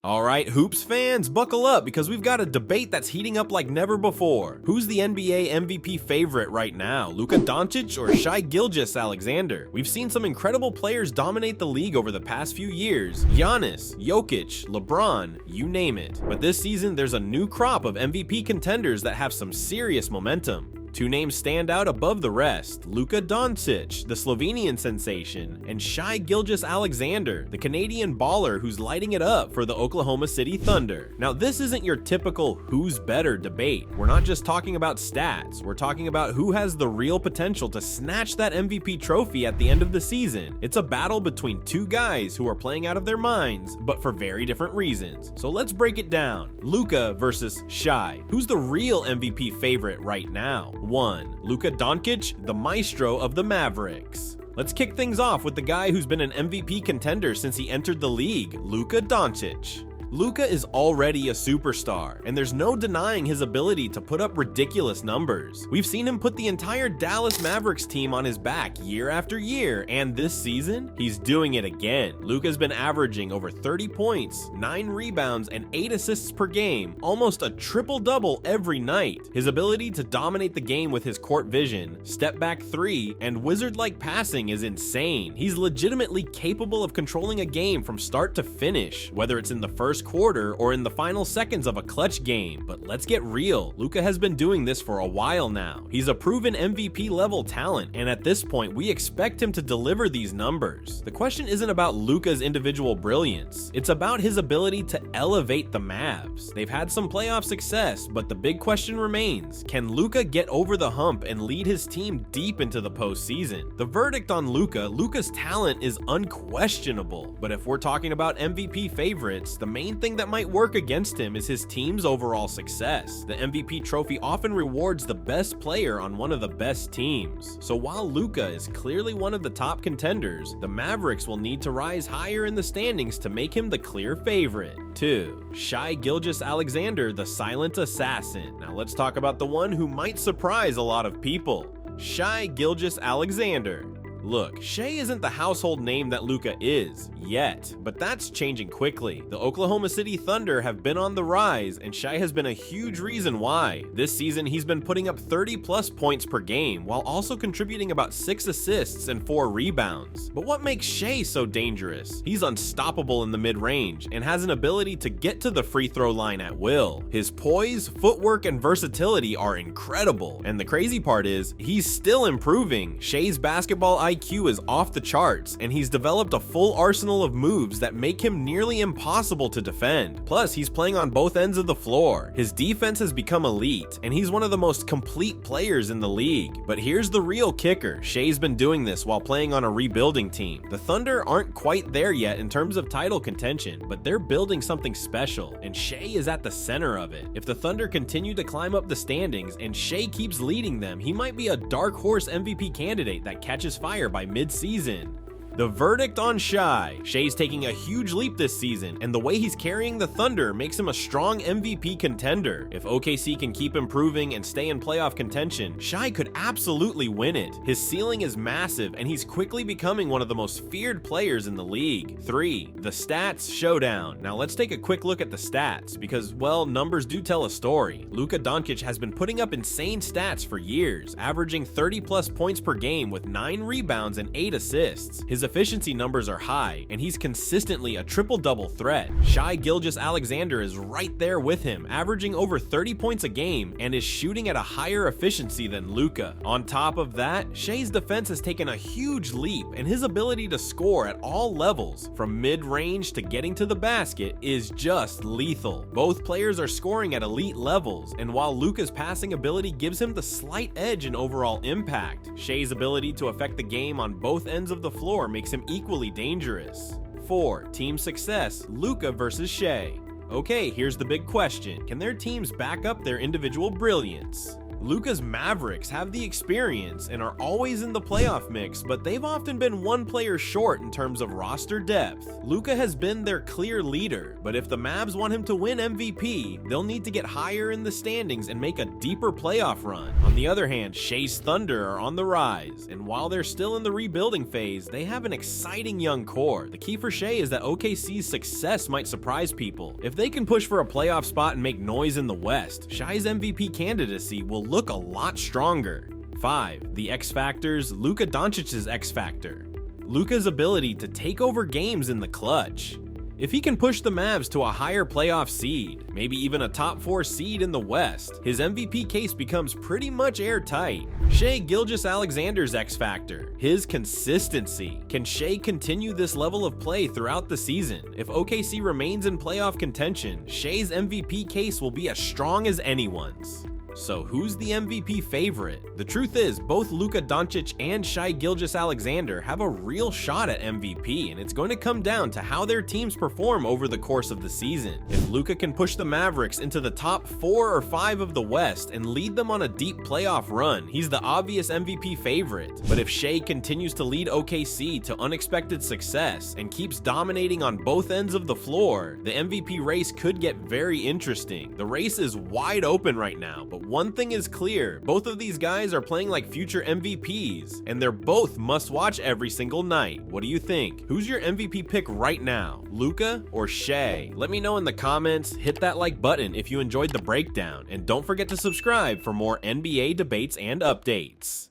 Alright, Hoops fans, buckle up because we've got a debate that's heating up like never before. Who's the NBA MVP favorite right now, Luka Dončić or Shai Gilgeous-Alexander? We've seen some incredible players dominate the league over the past few years. Giannis, Jokic, LeBron, you name it. But this season, there's a new crop of MVP contenders that have some serious momentum. Two names stand out above the rest: Luka Doncic, the Slovenian sensation, and Shai Gilgeous-Alexander, the Canadian baller who's lighting it up for the Oklahoma City Thunder. Now, this isn't your typical who's better debate. We're not just talking about stats, we're talking about who has the real potential to snatch that MVP trophy at the end of the season. It's a battle between two guys who are playing out of their minds, but for very different reasons. So let's break it down. Luka versus Shai. Who's the real MVP favorite right now? 1. Luka Dončić, the maestro of the Mavericks. Let's kick things off with the guy who's been an MVP contender since he entered the league, Luka Dončić. Luka is already a superstar, and there's no denying his ability to put up ridiculous numbers. We've seen him put the entire Dallas Mavericks team on his back year after year, and this season, he's doing it again. Luka's been averaging over 30 points, 9 rebounds, and 8 assists per game, almost a triple-double every night. His ability to dominate the game with his court vision, step-back three, and wizard-like passing is insane. He's legitimately capable of controlling a game from start to finish, whether it's in the first quarter or in the final seconds of a clutch game. But let's get real, Luka has been doing this for a while now. He's a proven MVP level talent, and at this point we expect him to deliver these numbers. The question isn't about Luka's individual brilliance, it's about his ability to elevate the Mavs. They've had some playoff success, but the big question remains, can Luka get over the hump and lead his team deep into the postseason? The verdict on Luka's talent is unquestionable, but if we're talking about MVP favorites, the main thing that might work against him is his team's overall success. The MVP trophy often rewards the best player on one of the best teams. So while Luka is clearly one of the top contenders, the Mavericks will need to rise higher in the standings to make him the clear favorite. 2. Shai Gilgeous-Alexander, the silent assassin. Now let's talk about the one who might surprise a lot of people. Shai Gilgeous-Alexander. Look, Shai isn't the household name that Luka is, yet, but that's changing quickly. The Oklahoma City Thunder have been on the rise, and Shai has been a huge reason why. This season, he's been putting up 30+ points per game, while also contributing about 6 assists and 4 rebounds. But what makes Shai so dangerous? He's unstoppable in the mid-range, and has an ability to get to the free throw line at will. His poise, footwork, and versatility are incredible, and the crazy part is, he's still improving. Shai's basketball IQ is off the charts, and he's developed a full arsenal of moves that make him nearly impossible to defend. Plus, he's playing on both ends of the floor. His defense has become elite, and he's one of the most complete players in the league. But here's the real kicker. Shai's been doing this while playing on a rebuilding team. The Thunder aren't quite there yet in terms of title contention, but they're building something special, and Shai is at the center of it. If the Thunder continue to climb up the standings and Shai keeps leading them, he might be a dark horse MVP candidate that catches fire by mid-season. The verdict on Shai. Shai's taking a huge leap this season, and the way he's carrying the Thunder makes him a strong MVP contender. If OKC can keep improving and stay in playoff contention, Shai could absolutely win it. His ceiling is massive, and he's quickly becoming one of the most feared players in the league. 3. The stats showdown. Now let's take a quick look at the stats, because, well, numbers do tell a story. Luka Dončić has been putting up insane stats for years, averaging 30+ points per game with 9 rebounds and 8 assists. His efficiency numbers are high, and he's consistently a triple-double threat. Shai Gilgeous-Alexander is right there with him, averaging over 30 points a game and is shooting at a higher efficiency than Luka. On top of that, Shai's defense has taken a huge leap, and his ability to score at all levels, from mid-range to getting to the basket, is just lethal. Both players are scoring at elite levels, and while Luka's passing ability gives him the slight edge in overall impact, Shai's ability to affect the game on both ends of the floor makes him equally dangerous. 4. Team success, Luka versus Shai. Okay, here's the big question. Can their teams back up their individual brilliance? Luka's Mavericks have the experience and are always in the playoff mix, but they've often been one player short in terms of roster depth. Luka has been their clear leader, but if the Mavs want him to win MVP, they'll need to get higher in the standings and make a deeper playoff run. On the other hand, Shai's Thunder are on the rise, and while they're still in the rebuilding phase, they have an exciting young core. The key for Shai is that OKC's success might surprise people. If they can push for a playoff spot and make noise in the West, Shai's MVP candidacy will look a lot stronger. 5. The X Factors, Luka Doncic's X Factor. Luka's ability to take over games in the clutch. If he can push the Mavs to a higher playoff seed, maybe even a top 4 seed in the West, his MVP case becomes pretty much airtight. Shai Gilgeous-Alexander's X Factor, his consistency. Can Shai continue this level of play throughout the season? If OKC remains in playoff contention, Shai's MVP case will be as strong as anyone's. So who's the MVP favorite? The truth is, both Luka Doncic and Shai Gilgeous-Alexander have a real shot at MVP, and it's going to come down to how their teams perform over the course of the season. If Luka can push the Mavericks into the top 4 or 5 of the West and lead them on a deep playoff run, he's the obvious MVP favorite. But if Shai continues to lead OKC to unexpected success and keeps dominating on both ends of the floor, the MVP race could get very interesting. The race is wide open right now, but one thing is clear, both of these guys are playing like future MVPs, and they're both must-watch every single night. What do you think? Who's your MVP pick right now, Luka or Shai? Let me know in the comments, hit that like button if you enjoyed the breakdown, and don't forget to subscribe for more NBA debates and updates.